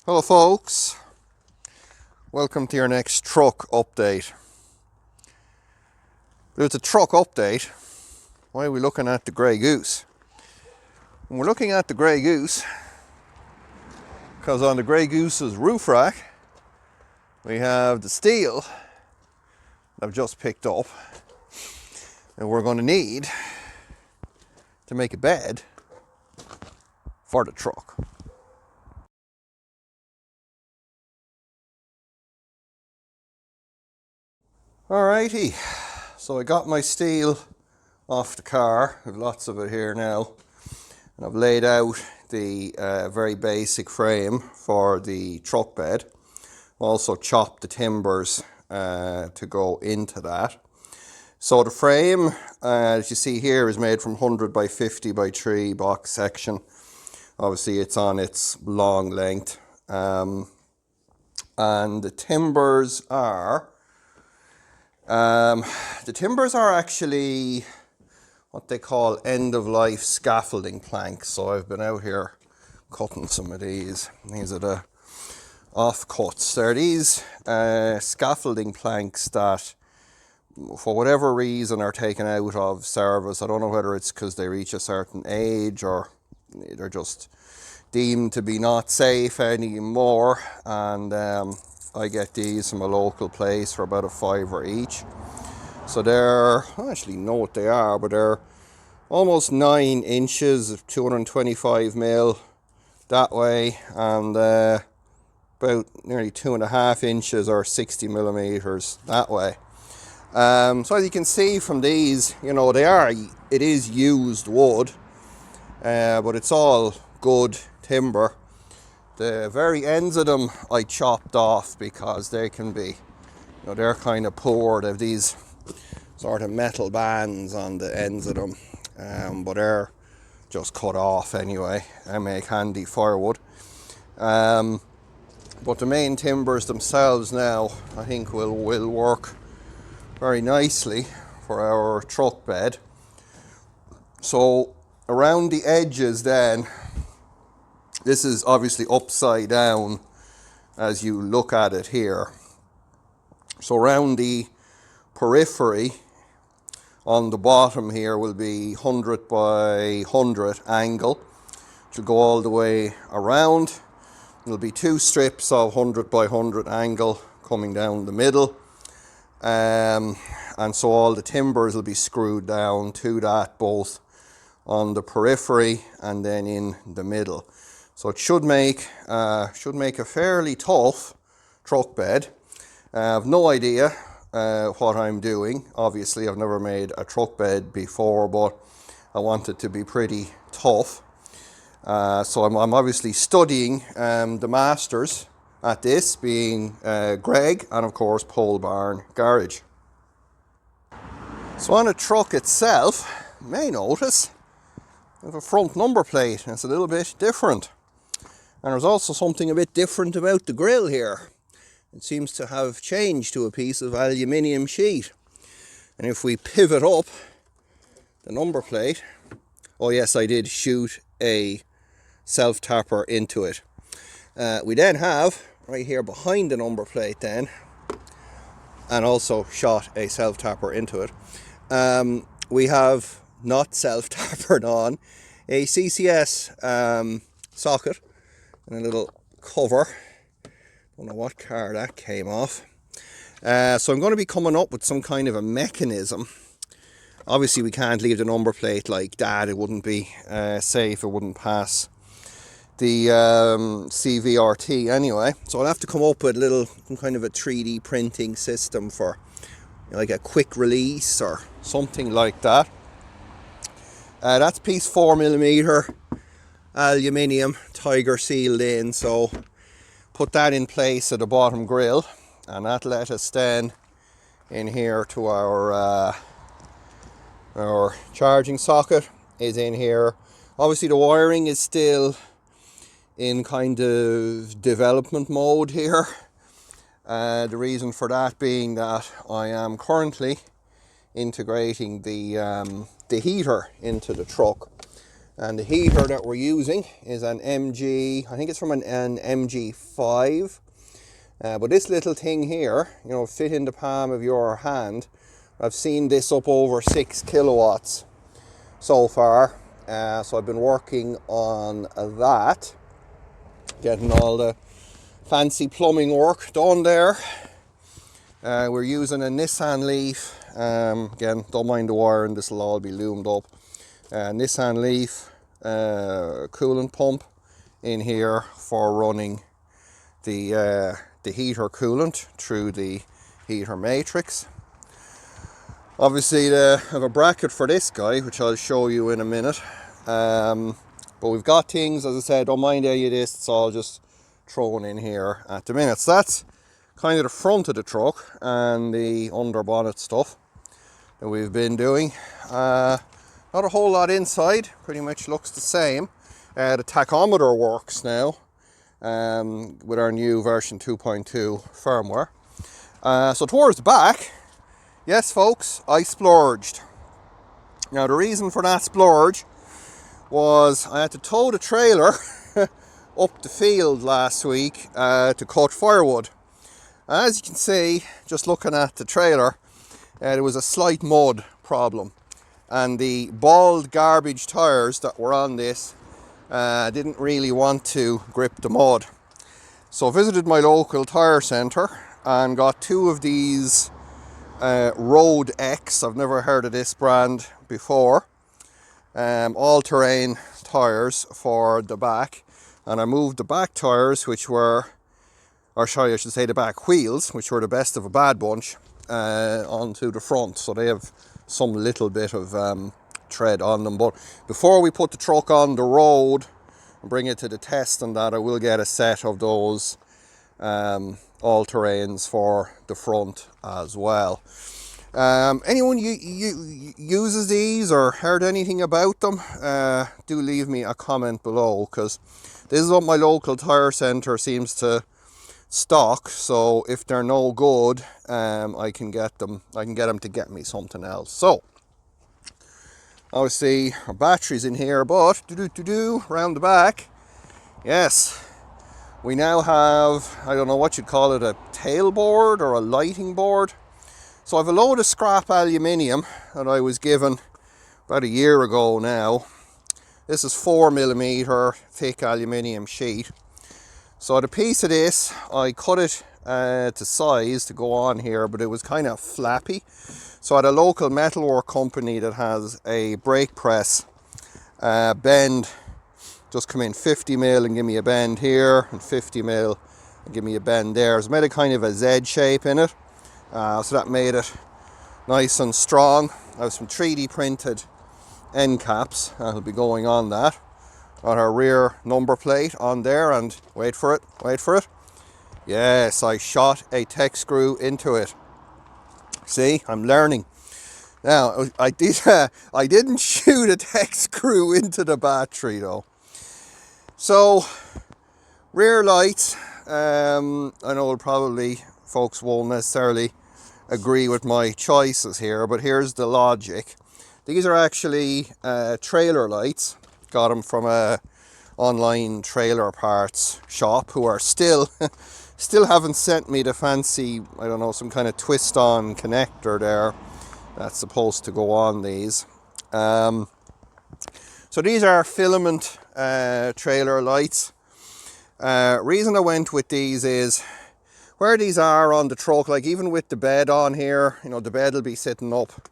Hello folks, welcome to your next truck update. But it's a truck update. Why are we looking at the Grey Goose? And we're looking at the Grey Goose because on the Grey Goose's roof rack we have the steel that I've just picked up and we're going to need to make a bed for the truck. Alrighty, so I got my steel off the car. I have lots of it here now, and I've laid out the very basic frame for the truck bed. Also chopped the timbers to go into that. So the frame, as you see here, is made from 100 by 50 by 3 box section. Obviously it's on its long length, and the timbers are actually what they call end-of-life scaffolding planks. So I've been out here cutting some of these. These are the offcuts. They're these scaffolding planks that, for whatever reason, are taken out of service. I don't know whether it's because they reach a certain age or they're just deemed to be not safe anymore. And I get these from a local place for about $5 each. So they're, I don't actually know what they are, but they're almost 9 inches of 225 mil that way, and about nearly 2.5 inches or 60 millimeters that way. So as you can see from these, you know, it is used wood, but it's all good timber. The very ends of them I chopped off because they can be, you know, they're kind of poor. They have these sort of metal bands on the ends of them, but they're just cut off anyway and make handy firewood. But the main timbers themselves now I think will work very nicely for our truck bed. So around the edges then, this is obviously upside down as you look at it here. So around the periphery on the bottom here will be 100 by 100 angle, which will go all the way around. There'll be 2 strips of 100 by 100 angle coming down the middle. And so all the timbers will be screwed down to that, both on the periphery and then in the middle. So it should make a fairly tough truck bed. I have no idea what I'm doing. Obviously, I've never made a truck bed before, but I want it to be pretty tough. So I'm obviously studying the masters at this, being Greg and of course Pole Barn Garage. So on the truck itself, you may notice I have a front number plate, and it's a little bit different. And there's also something a bit different about the grille here. It seems to have changed to a piece of aluminium sheet. And if we pivot up the number plate, oh yes, I did shoot a self-tapper into it. We then have, right here behind the number plate then, and also shot a self-tapper into it, we have not self-tappered on a CCS socket and a little cover. Don't know what car that came off. So I'm going to be coming up with some kind of a mechanism. Obviously we can't leave the number plate like that. It wouldn't be safe. It wouldn't pass the CVRT anyway. So I'll have to come up with some kind of a 3D printing system for, you know, like a quick release or something like that. That's piece 4mm aluminium, tiger sealed in, so put that in place at the bottom grill, and that let us then in here to our charging socket is in here. Obviously the wiring is still in kind of development mode here. The reason for that being that I am currently integrating the heater into the truck. And the heater that we're using is an MG, I think it's from an MG5. But this little thing here, you know, fit in the palm of your hand. I've seen this up over 6 kilowatts so far. So I've been working on that, getting all the fancy plumbing work done there. We're using a Nissan Leaf. Again, don't mind the wiring, this will all be loomed up. Nissan Leaf coolant pump in here for running the heater coolant through the heater matrix. Obviously I have a bracket for this guy, which I'll show you in a minute. But we've got things, as I said, don't mind any of this, it's all just thrown in here at the minute. So that's kind of the front of the truck and the under bonnet stuff that we've been doing. Not a whole lot inside, pretty much looks the same. The tachometer works now with our new version 2.2 firmware. So towards the back, yes folks, I splurged. Now the reason for that splurge was I had to tow the trailer up the field last week to cut firewood. As you can see, just looking at the trailer, there was a slight mud problem, and the bald garbage tires that were on this didn't really want to grip the mud. So I visited my local tire centre and got 2 of these Road X, I've never heard of this brand before, all-terrain tires for the back, and I moved the back tires, which were, or sorry, I should say the back wheels, which were the best of a bad bunch, onto the front, so they have some little bit of tread on them. But before we put the truck on the road and bring it to the test and that, I will get a set of those all-terrains for the front as well. Anyone uses these or heard anything about them, do leave me a comment below, because this is what my local tire centre seems to stock. So if they're no good, I can get them to get me something else. So obviously our batteries in here, but round the back, yes, we now have, I don't know what you'd call it, a tailboard or a lighting board. So I have a load of scrap aluminium that I was given about a year ago now. This is 4mm thick aluminium sheet. So the piece of this, I cut it to size to go on here, but it was kind of flappy. So I had a local metalwork company that has a brake press bend, just come in 50mm and give me a bend here, and 50mm and give me a bend there. It's made a kind of a Z shape in it. So that made it nice and strong. I have some 3D printed end caps that'll be going on that. Got our rear number plate on there, and wait for it. Yes, I shot a tech screw into it. See, I'm learning. Now, I didn't shoot a tech screw into the battery though. So, rear lights, I know probably folks won't necessarily agree with my choices here, but here's the logic. These are actually trailer lights. Got them from a online trailer parts shop, who are still haven't sent me the fancy, I don't know, some kind of twist on connector there that's supposed to go on these. So these are filament trailer lights. Reason I went with these is where these are on the truck, like even with the bed on here, you know, the bed will be sitting up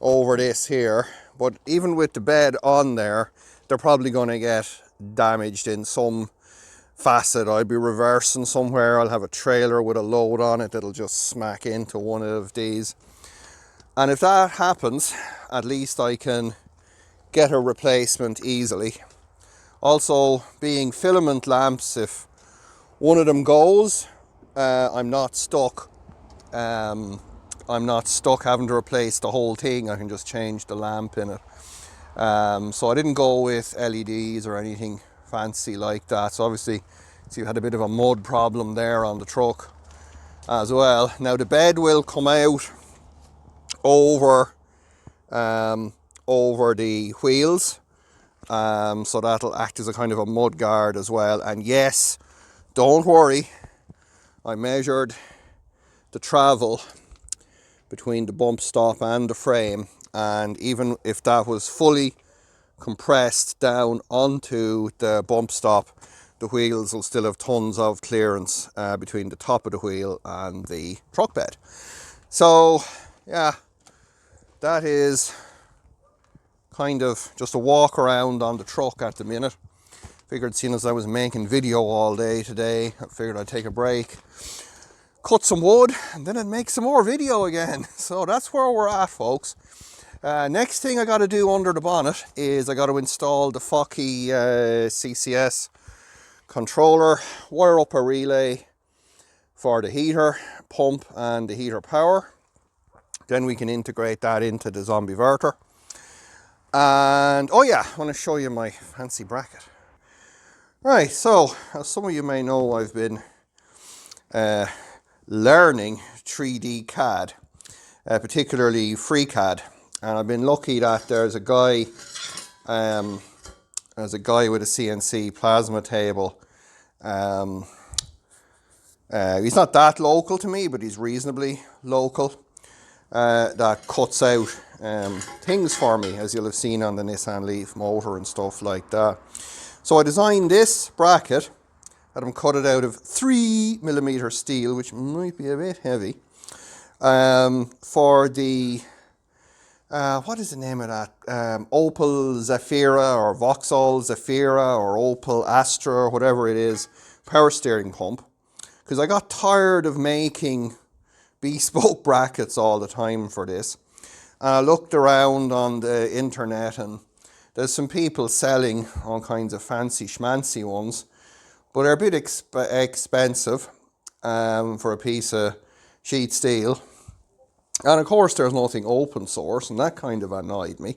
over this here, but even with the bed on there, they're probably going to get damaged in some facet. I'll be reversing somewhere, I'll have a trailer with a load on it that'll just smack into one of these, and if that happens, at least I can get a replacement easily. Also, being filament lamps, if one of them goes, I'm not stuck having to replace the whole thing. I can just change the lamp in it. So I didn't go with LEDs or anything fancy like that. So obviously, see, you had a bit of a mud problem there on the truck as well. Now the bed will come out over the wheels, So that'll act as a kind of a mud guard as well. And yes, don't worry, I measured the travel between the bump stop and the frame, and even if that was fully compressed down onto the bump stop, the wheels will still have tons of clearance between the top of the wheel and the truck bed. So yeah, that is kind of just a walk around on the truck at the minute. Figured, seeing as I was making video all day today, I figured I'd take a break, cut some wood, and then I'd make some more video again. So that's where we're at, folks. Next thing I got to do under the bonnet is I got to install the Focky CCS controller, wire up a relay for the heater pump and the heater power. Then we can integrate that into the zombie verter. And oh yeah, I want to show you my fancy bracket. Right, so as some of you may know, I've been learning 3D CAD, particularly FreeCAD, and I've been lucky that there's a guy with a CNC plasma table. He's not that local to me, but he's reasonably local, that cuts out things for me, as you'll have seen on the Nissan Leaf motor and stuff like that. So I designed this bracket, had him cut it out of 3mm steel, which might be a bit heavy, for the what is the name of that? Opel Zafira or Vauxhall Zafira or Opel Astra or whatever it is, power steering pump. Because I got tired of making bespoke brackets all the time for this. And I looked around on the internet, and there's some people selling all kinds of fancy schmancy ones, but they're a bit expensive for a piece of sheet steel. And of course there's nothing open source, and that kind of annoyed me.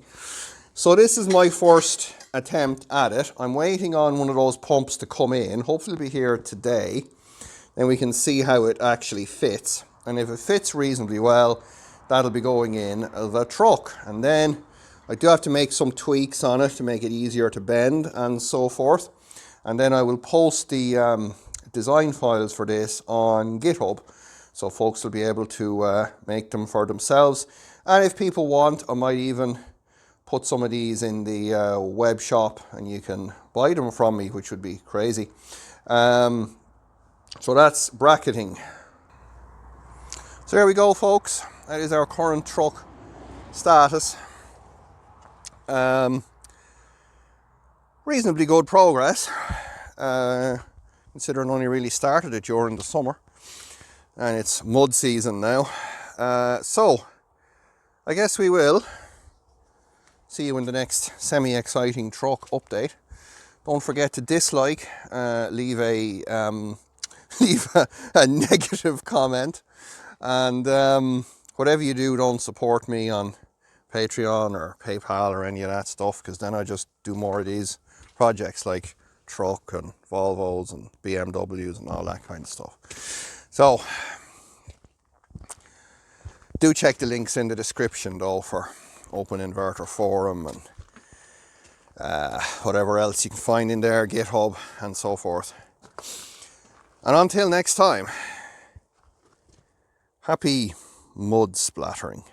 So this is my first attempt at it. I'm waiting on one of those pumps to come in, hopefully it'll be here today. Then we can see how it actually fits. And if it fits reasonably well, that'll be going in the truck. And then I do have to make some tweaks on it to make it easier to bend and so forth. And then I will post the design files for this on GitHub, so folks will be able to make them for themselves. And if people want, I might even put some of these in the web shop and you can buy them from me, which would be crazy. So that's bracketing. So there we go, folks. That is our current truck status. Reasonably good progress, considering I only really started it during the summer. And it's mud season now. So I guess we will see you in the next semi-exciting truck update. Don't forget to dislike, leave a negative comment, and whatever you do, don't support me on Patreon or PayPal or any of that stuff, because then I just do more of these projects like truck and Volvos and BMWs and all that kind of stuff. So do check the links in the description though for Open Inverter Forum and whatever else you can find in there, GitHub and so forth. And until next time, happy mud splattering.